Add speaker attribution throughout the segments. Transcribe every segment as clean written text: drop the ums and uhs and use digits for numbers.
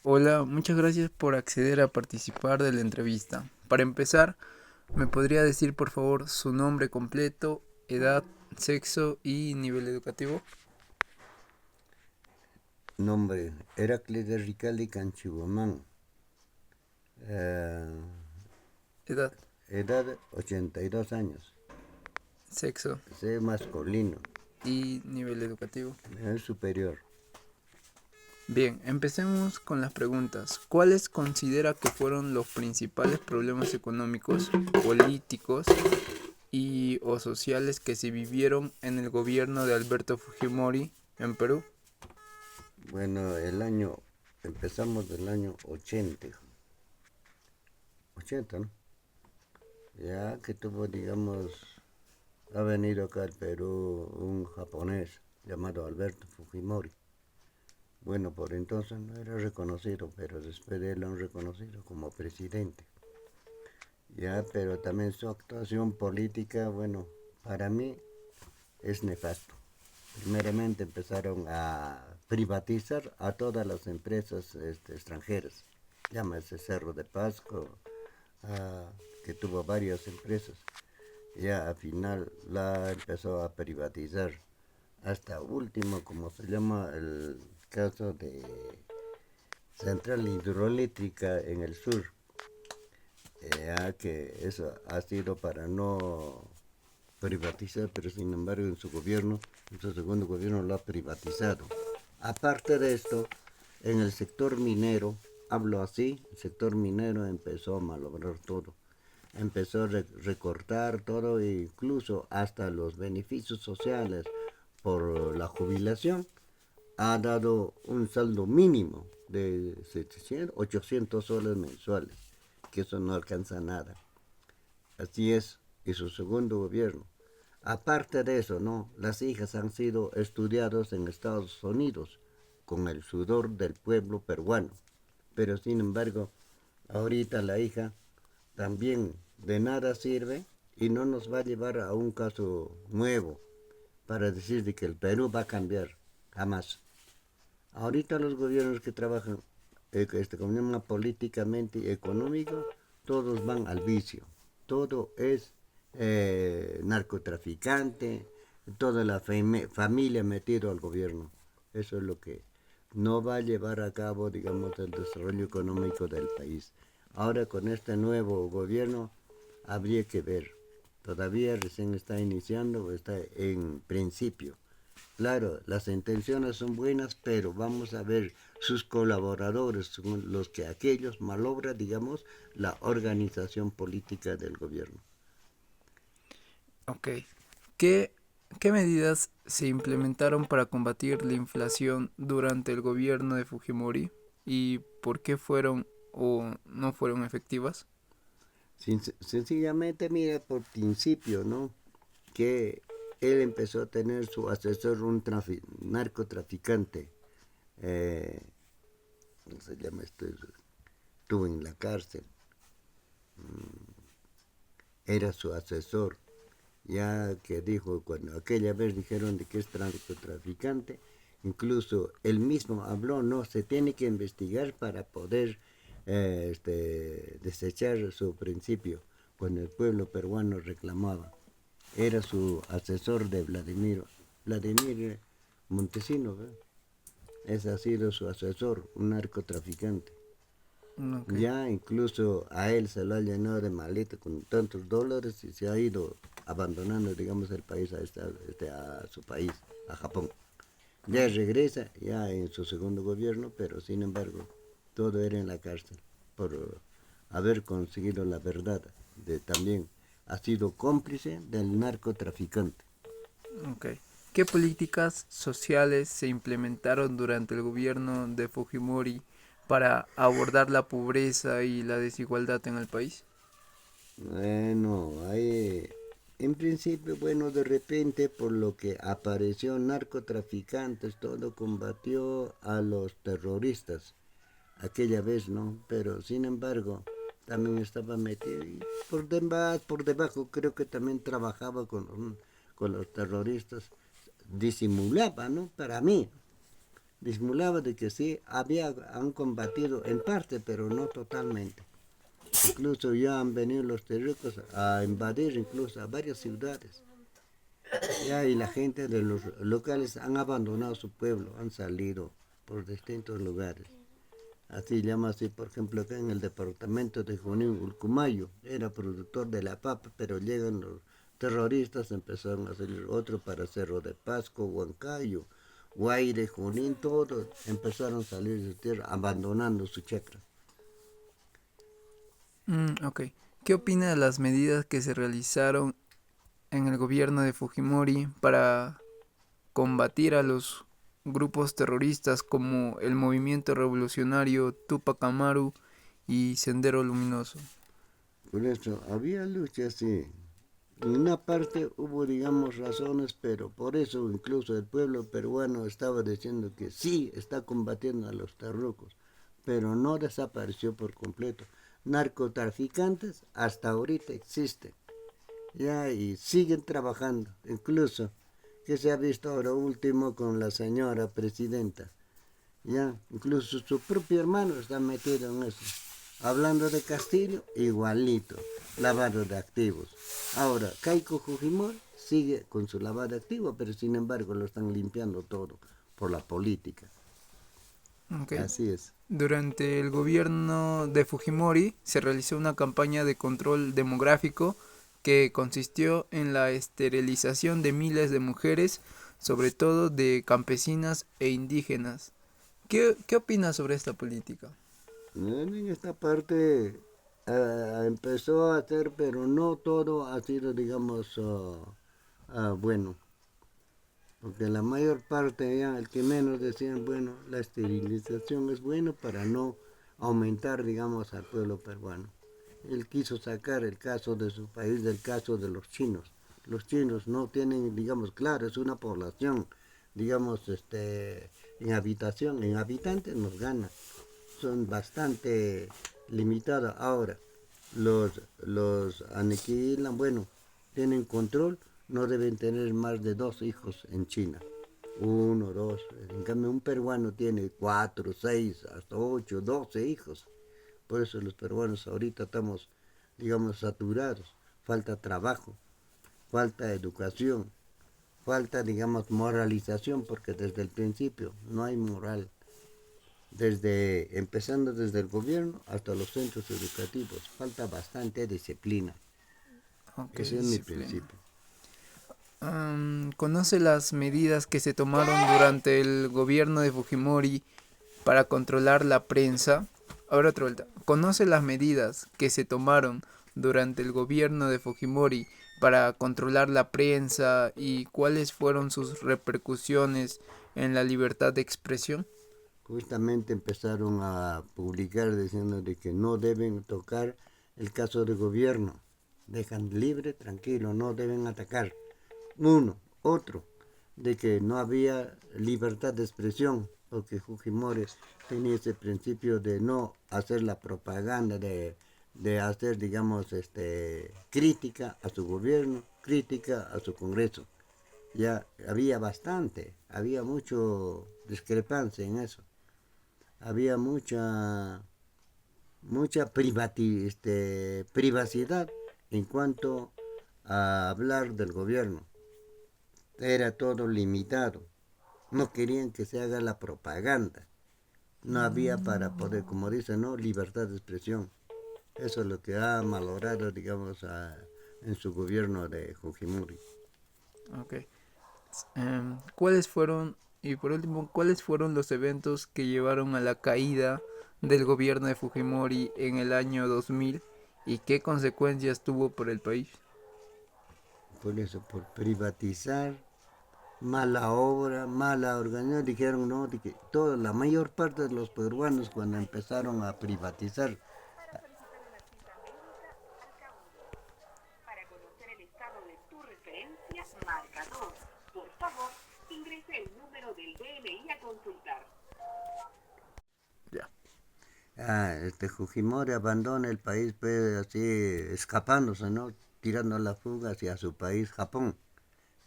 Speaker 1: Hola, muchas gracias por acceder a participar de la entrevista. Para empezar, ¿me podría decir por favor su nombre completo, edad, sexo y nivel educativo?
Speaker 2: Nombre, Heracles Ricaldi Canchibomán. Eh,
Speaker 1: Edad,
Speaker 2: Edad 82 años.
Speaker 1: sexo
Speaker 2: Soy masculino.
Speaker 1: y nivel educativo.
Speaker 2: Es superior.
Speaker 1: Bien, empecemos con las preguntas. ¿Cuáles considera que fueron los principales problemas económicos, políticos y o sociales que se vivieron en el gobierno de Alberto Fujimori en Perú?
Speaker 2: Bueno, empezamos del año 80, hijo. 80, ¿no? Ya que tuvo, digamos, ha venido acá al Perú un japonés llamado Alberto Fujimori. Bueno, por entonces no era reconocido, pero después de él lo han reconocido como presidente. Ya, pero también su actuación política, bueno, para mí es nefasto. Primeramente empezaron a privatizar a todas las empresas extranjeras. Llámese Cerro de Pasco, ah, que tuvo varias empresas. Ya al final la empezó a privatizar. Hasta último, como se llama el caso de central hidroeléctrica en el sur, ya que eso ha sido para no privatizar, pero sin embargo en su segundo gobierno lo ha privatizado. Aparte de esto, en el sector minero, hablo así, el sector minero empezó a malograr todo. Empezó a recortar todo e incluso hasta los beneficios sociales por la jubilación. Ha dado un saldo mínimo de 700, 800 soles mensuales, que eso no alcanza nada. Así es, y su segundo gobierno. Aparte de eso, ¿no? Las hijas han sido estudiadas en Estados Unidos con el sudor del pueblo peruano. Pero sin embargo, ahorita la hija también de nada sirve y no nos va a llevar a un caso nuevo para decir de que el Perú va a cambiar. Jamás. Ahorita los gobiernos que trabajan con políticamente y económico, todos van al vicio. Todo es narcotraficante, toda la familia metida al gobierno. Eso es lo que no va a llevar a cabo, digamos, el desarrollo económico del país. Ahora con este nuevo gobierno habría que ver. Todavía recién está iniciando, está en principio. Claro, las intenciones son buenas, pero vamos a ver sus colaboradores, son los que aquellos malogran, digamos, la organización política del gobierno.
Speaker 1: Ok. ¿Qué, qué medidas se implementaron para combatir la inflación durante el gobierno de Fujimori y por qué fueron o no fueron efectivas?
Speaker 2: Sencillamente, mira, por principio, ¿no? Que él empezó a tener su asesor, un narcotraficante, eh, ¿cómo se llama esto? Estuvo en la cárcel, era su asesor, ya que dijo, cuando aquella vez dijeron de que es narcotraficante, incluso él mismo habló, no, se tiene que investigar para poder desechar su principio, cuando el pueblo peruano reclamaba. Era su asesor de Vladimir Montesino, ¿verdad? Ese ha sido su asesor, un narcotraficante.
Speaker 1: Ok.
Speaker 2: Ya incluso a él se lo ha llenado de maleta con tantos dólares y se ha ido abandonando, digamos, el país a su país, a Japón. Ya regresa, ya en su segundo gobierno, pero sin embargo, todo era en la cárcel por haber conseguido la verdad. También ha sido cómplice del narcotraficante.
Speaker 1: Ok. ¿Qué políticas sociales se implementaron durante el gobierno de Fujimori para abordar la pobreza y la desigualdad en el país?
Speaker 2: Bueno, en principio, bueno, de repente, por lo que apareció narcotraficantes, todo combatió a los terroristas, aquella vez, ¿no? Pero sin embargo, también estaba metido y por debajo creo que también trabajaba con los terroristas, disimulaba, ¿no? Para mí, disimulaba de que sí, han combatido en parte, pero no totalmente. Incluso ya han venido los terrícolas a invadir incluso a varias ciudades. Ya, y la gente de los locales han abandonado su pueblo, han salido por distintos lugares. Así llama así, por ejemplo, acá en el departamento de Junín, Ulcumayo, era productor de la papa, pero llegan los terroristas, empezaron a salir otro para Cerro de Pasco, Huancayo, Guaire, Junín, todos empezaron a salir de tierra, abandonando su chacra.
Speaker 1: Ok. ¿Qué opina de las medidas que se realizaron en el gobierno de Fujimori para combatir a los grupos terroristas como el Movimiento Revolucionario Tupac Amaru y Sendero Luminoso?
Speaker 2: Por eso, había lucha, sí. En una parte hubo, digamos, razones, pero por eso incluso el pueblo peruano estaba diciendo que sí, está combatiendo a los terrucos, pero no desapareció por completo. Narcotraficantes hasta ahorita existen, ya, y siguen trabajando, incluso que se ha visto ahora último con la señora presidenta, ya, incluso su propio hermano está metido en eso. Hablando de Castillo, igualito, lavado de activos. Ahora, Keiko Fujimori sigue con su lavado de activos, pero sin embargo lo están limpiando todo por la política.
Speaker 1: Okay.
Speaker 2: Así es.
Speaker 1: Durante el gobierno de Fujimori se realizó una campaña de control demográfico que consistió en la esterilización de miles de mujeres, sobre todo de campesinas e indígenas. ¿Qué opinas sobre esta política?
Speaker 2: En esta parte empezó a hacer, pero no todo ha sido, digamos, bueno. Porque la mayor parte ya, el que menos decían, bueno, la esterilización es bueno para no aumentar, digamos, al pueblo peruano. Él quiso sacar el caso de su país del caso de los chinos. Los chinos no tienen, digamos, claro, es una población, digamos, en habitación, en habitantes nos gana. Son bastante limitados. Ahora, los aniquilan, bueno, tienen control, no deben tener más de 2 hijos en China. Uno, dos. En cambio, un peruano tiene 4, 6, hasta 8, 12 hijos. Por eso los peruanos ahorita estamos, digamos, saturados. Falta trabajo, falta educación, falta, digamos, moralización, porque desde el principio no hay moral. Empezando desde el gobierno hasta los centros educativos, falta bastante disciplina.
Speaker 1: Ok,
Speaker 2: Ese es mi
Speaker 1: disciplina.
Speaker 2: principio.
Speaker 1: ¿Conoce las medidas que se tomaron durante el gobierno de Fujimori para controlar la prensa? Ahora otra vuelta. ¿Conoce las medidas que se tomaron durante el gobierno de Fujimori para controlar la prensa y cuáles fueron sus repercusiones en la libertad de expresión?
Speaker 2: Justamente empezaron a publicar diciendo de que no deben tocar el caso de gobierno. Dejan libre, tranquilo, no deben atacar. Uno, otro, de que no había libertad de expresión, porque Fujimori tenía ese principio de no hacer la propaganda, de hacer, digamos, crítica a su gobierno, crítica a su Congreso. Ya había mucho discrepancia en eso. Había mucha privacidad en cuanto a hablar del gobierno. Era todo limitado. No querían que se haga la propaganda. No había para poder, como dicen, ¿no? Libertad de expresión. Eso es lo que ha malogrado, digamos, en su gobierno de Fujimori.
Speaker 1: Ok. ¿Cuáles fueron, y por último, cuáles fueron los eventos que llevaron a la caída del gobierno de Fujimori en el año 2000 y qué consecuencias tuvo por el país?
Speaker 2: Por eso, por privatizar, mala obra, mala organización, dijeron, no, de que la mayor parte de los peruanos cuando empezaron a privatizar.
Speaker 3: Para conocer el estado de tu referencia, marca 2. Por favor, ingrese el número del DNI a consultar.
Speaker 1: Ya.
Speaker 2: Fujimori abandona el país, pues, así, escapándose, ¿no? Tirando la fuga hacia su país, Japón.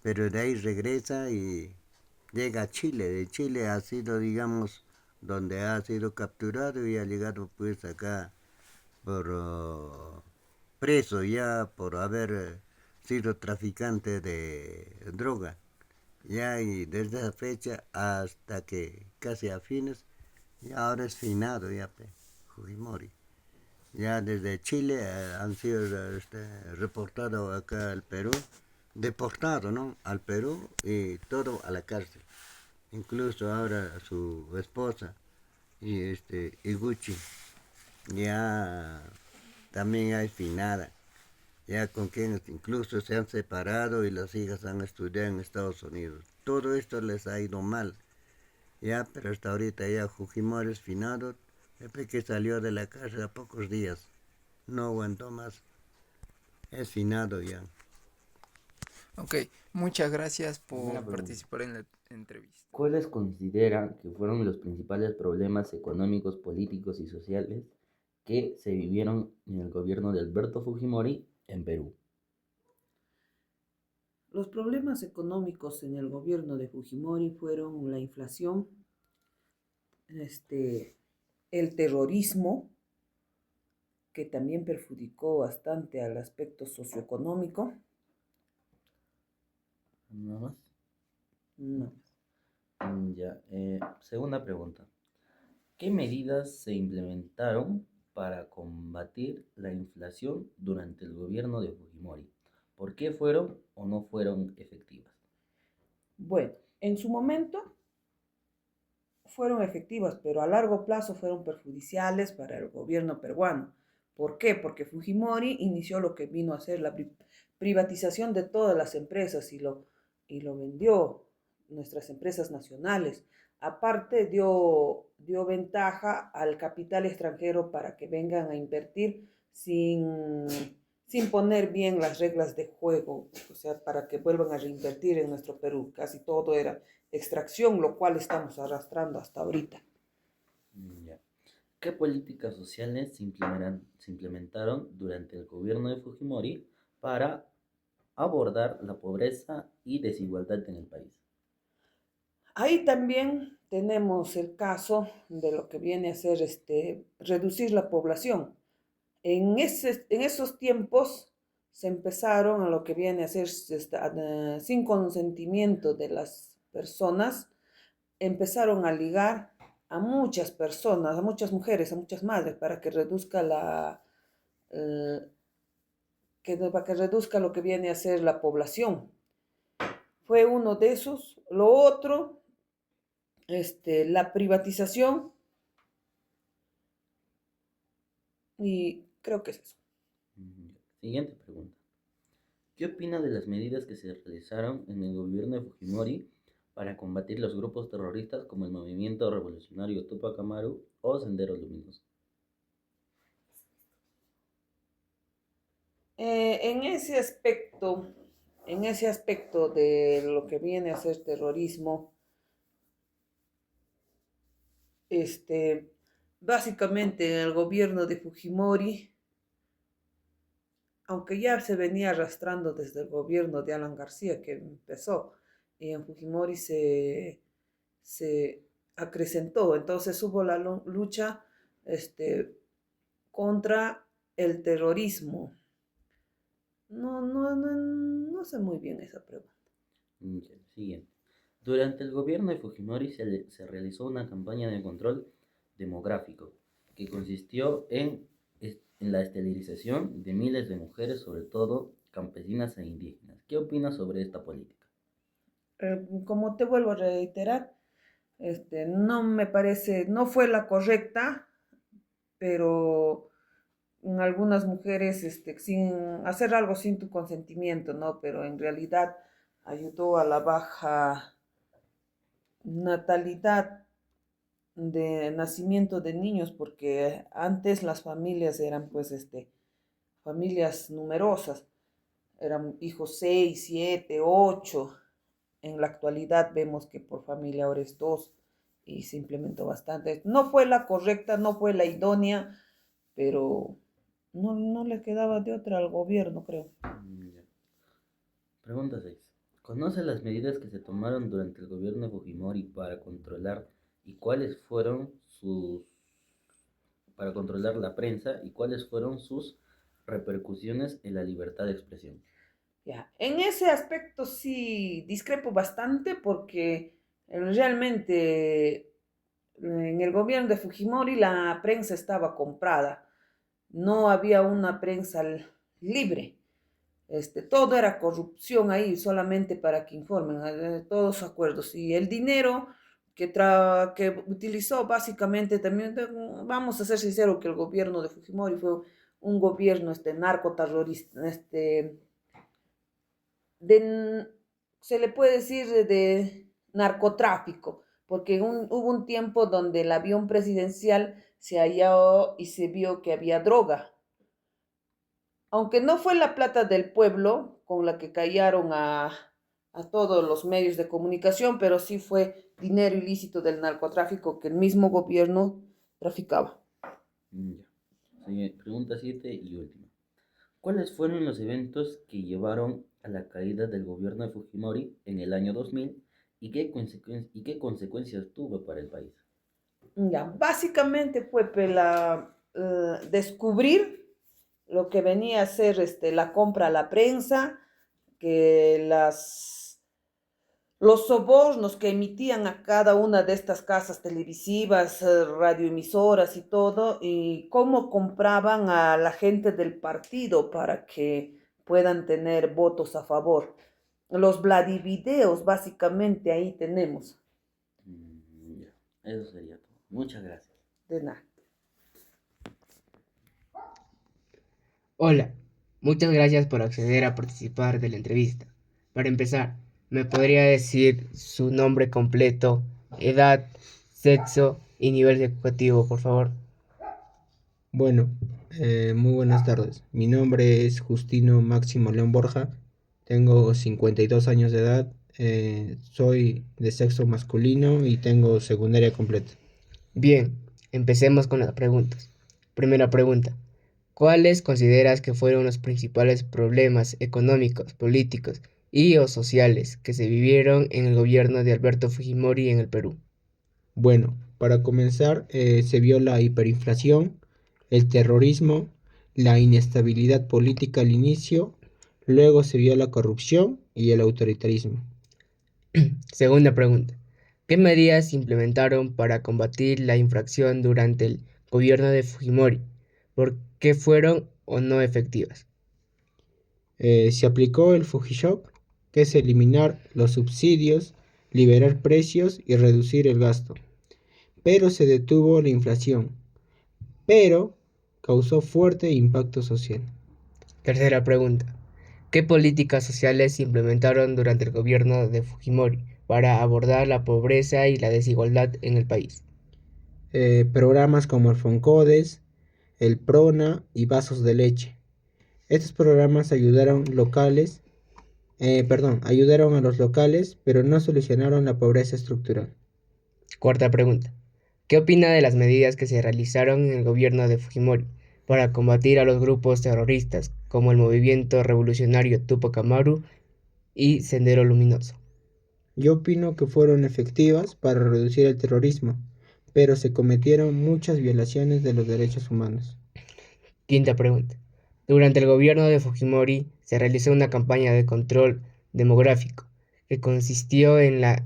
Speaker 2: Pero de ahí regresa y llega a Chile. De Chile ha sido, digamos, donde ha sido capturado y ha llegado pues acá por preso ya por haber sido traficante de droga. Ya y desde esa fecha hasta que casi a fines, y ahora es finado ya, Fujimori. Ya desde Chile han sido reportados acá al Perú, deportado, ¿no? Al Perú y todo a la cárcel. Incluso ahora su esposa y Iguchi ya también hay finada, ya con quienes incluso se han separado y las hijas han estudiado en Estados Unidos. Todo esto les ha ido mal, ya, pero hasta ahorita ya Fujimori es finado, desde que salió de la cárcel a pocos días, no aguantó más, es finado ya.
Speaker 1: Ok, muchas gracias
Speaker 4: Primera
Speaker 1: por
Speaker 4: pregunta.
Speaker 1: participar en la entrevista.
Speaker 4: ¿Cuáles consideran que fueron los principales problemas económicos, políticos y sociales que se vivieron en el gobierno de Alberto Fujimori en Perú?
Speaker 5: Los problemas económicos en el gobierno de Fujimori fueron la inflación, el terrorismo, que también perjudicó bastante al aspecto socioeconómico.
Speaker 4: ¿Nada más?
Speaker 5: No.
Speaker 4: Ya. Segunda pregunta. ¿Qué medidas se implementaron para combatir la inflación durante el gobierno de Fujimori? ¿Por qué fueron o no fueron efectivas?
Speaker 5: Bueno, en su momento fueron efectivas, pero a largo plazo fueron perjudiciales para el gobierno peruano. ¿Por qué? Porque Fujimori inició lo que vino a ser la privatización de todas las empresas y lo vendió, nuestras empresas nacionales. Aparte, dio ventaja al capital extranjero para que vengan a invertir sin poner bien las reglas de juego, o sea, para que vuelvan a reinvertir en nuestro Perú. Casi todo era extracción, lo cual estamos arrastrando hasta ahorita.
Speaker 4: Ya. ¿Qué políticas sociales se implementaron durante el gobierno de Fujimori para abordar la pobreza y desigualdad en el país?
Speaker 5: Ahí también tenemos el caso de lo que viene a ser reducir la población. En esos tiempos se empezaron a lo que viene a ser sin consentimiento de las personas, empezaron a ligar a muchas personas, a muchas mujeres, a muchas madres, para que reduzca eh, para que reduzca lo que viene a ser la población. Fue uno de esos. Lo otro, la privatización, y creo que es eso.
Speaker 4: Siguiente pregunta. ¿Qué opina de las medidas que se realizaron en el gobierno de Fujimori para combatir los grupos terroristas como el Movimiento Revolucionario Tupac Amaru o Sendero Luminoso?
Speaker 5: En ese aspecto de lo que viene a ser terrorismo, básicamente el gobierno de Fujimori, aunque ya se venía arrastrando desde el gobierno de Alan García, que empezó, y en Fujimori se acrecentó. Entonces hubo la lucha contra el terrorismo. No sé muy bien esa pregunta.
Speaker 4: Siguiente. Durante el gobierno de Fujimori se realizó una campaña de control demográfico que consistió en la esterilización de miles de mujeres, sobre todo campesinas e indígenas. ¿Qué opinas sobre esta política?
Speaker 5: Como te vuelvo a reiterar, no me parece, no fue la correcta, pero algunas mujeres sin hacer algo sin tu consentimiento, ¿no? Pero en realidad ayudó a la baja natalidad de nacimiento de niños, porque antes las familias eran pues familias numerosas, eran hijos 6, 7, 8. En la actualidad vemos que por familia ahora es 2 y se implementó bastante. No fue la correcta, no fue la idónea, pero no le quedaba de otra al gobierno, creo.
Speaker 4: Ya. Pregunta 6. ¿Conoce las medidas que se tomaron durante el gobierno de Fujimori para controlar y cuáles fueron sus para controlar la prensa y cuáles fueron sus repercusiones en la libertad de expresión?
Speaker 5: Ya, en ese aspecto sí discrepo bastante porque realmente en el gobierno de Fujimori la prensa estaba comprada, no había una prensa libre. Todo era corrupción ahí solamente para que informen, todos acuerdos. Y el dinero que utilizó básicamente también, vamos a ser sinceros que el gobierno de Fujimori fue un gobierno narcoterrorista, de, se le puede decir de narcotráfico, porque hubo un tiempo donde el avión presidencial se halló y se vio que había droga. Aunque no fue la plata del pueblo con la que callaron a todos los medios de comunicación, pero sí fue dinero ilícito del narcotráfico que el mismo gobierno traficaba.
Speaker 4: Ya. Pregunta 7 y última. ¿Cuáles fueron los eventos que llevaron a la caída del gobierno de Fujimori en el año 2000 y qué consecuencias tuvo para el país?
Speaker 5: Ya, básicamente fue descubrir lo que venía a ser la compra a la prensa, que los sobornos que emitían a cada una de estas casas televisivas, radioemisoras y todo, y cómo compraban a la gente del partido para que puedan tener votos a favor. Los Vladivideos, básicamente ahí tenemos.
Speaker 4: Ya, eso sería todo. Muchas gracias.
Speaker 5: De nada.
Speaker 6: Hola, muchas gracias por acceder a participar de la entrevista. Para empezar, ¿me podría decir su nombre completo, edad, sexo y nivel educativo, por favor?
Speaker 7: Bueno, muy buenas tardes. Mi nombre es Justino Máximo León Borja. Tengo 52 años de edad. Soy de sexo masculino y tengo secundaria completa.
Speaker 6: Bien, empecemos con las preguntas. Primera pregunta. ¿Cuáles consideras que fueron los principales problemas económicos, políticos y o sociales que se vivieron en el gobierno de Alberto Fujimori en el Perú?
Speaker 7: Bueno, para comenzar, se vio la hiperinflación, el terrorismo, la inestabilidad política al inicio, luego se vio la corrupción y el autoritarismo.
Speaker 6: Segunda pregunta. ¿Qué medidas implementaron para combatir la infracción durante el gobierno de Fujimori? ¿Por qué fueron o no efectivas?
Speaker 7: Se aplicó el Fujishock, que es eliminar los subsidios, liberar precios y reducir el gasto. Pero se detuvo la inflación, pero causó fuerte impacto social.
Speaker 6: Tercera pregunta. ¿Qué políticas sociales se implementaron durante el gobierno de Fujimori para abordar la pobreza y la desigualdad en el país?
Speaker 7: Programas como el Foncodes, el Prona y Vasos de Leche. Estos programas ayudaron a los locales, pero no solucionaron la pobreza estructural.
Speaker 6: Cuarta pregunta. ¿Qué opina de las medidas que se realizaron en el gobierno de Fujimori para combatir a los grupos terroristas como el Movimiento Revolucionario Tupac Amaru y Sendero Luminoso?
Speaker 7: Yo opino que fueron efectivas para reducir el terrorismo, pero se cometieron muchas violaciones de los derechos humanos.
Speaker 6: Quinta pregunta. Durante el gobierno de Fujimori se realizó una campaña de control demográfico que consistió en la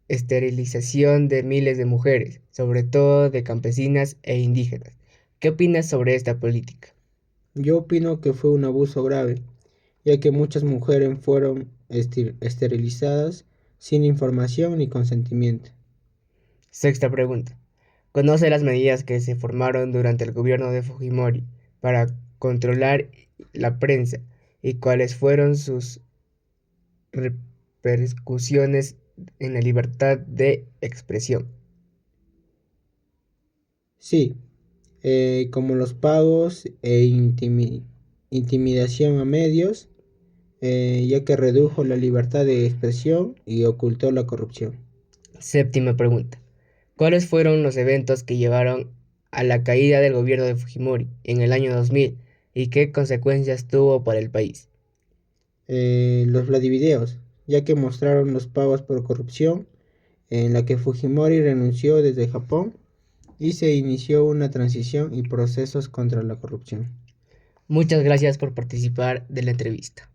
Speaker 6: esterilización de miles de mujeres, sobre todo de campesinas e indígenas. ¿Qué opinas sobre esta política?
Speaker 7: Yo opino que fue un abuso grave, ya que muchas mujeres fueron esterilizadas sin información ni consentimiento.
Speaker 6: Sexta pregunta. ¿Conoce las medidas que se formaron durante el gobierno de Fujimori para controlar la prensa y cuáles fueron sus repercusiones en la libertad de expresión?
Speaker 7: Sí, como los pagos e intimidación a medios, ya que redujo la libertad de expresión y ocultó la corrupción.
Speaker 6: Séptima pregunta. ¿Cuáles fueron los eventos que llevaron a la caída del gobierno de Fujimori en el año 2000 y qué consecuencias tuvo para el país?
Speaker 7: Los Vladivideos, ya que mostraron los pagos por corrupción, en la que Fujimori renunció desde Japón y se inició una transición y procesos contra la corrupción.
Speaker 6: Muchas gracias por participar de la entrevista.